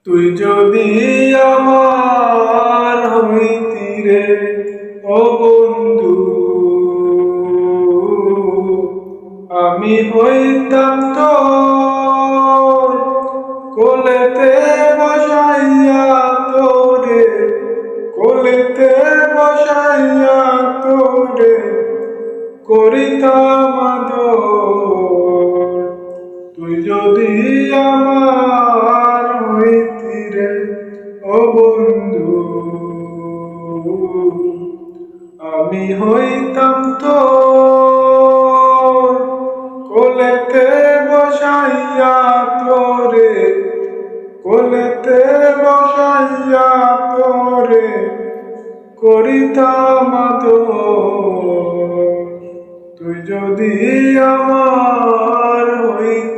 তুই যদি আমার হইতি রে ও বন্ধু, আমি হইতাম তোর কোলেতে বসাইয়া তোরে, কোলেতে বসাইয়া তোরে করিতাম আদর। তুই যদি আমার হইতি রে ও বন্ধু, আমি হইতাম তোর কোলেতে বসাইয়া তোরে, কোলেতে বসাইয়া তোরে করিতাম আদর। তুই যদি আমার হইতি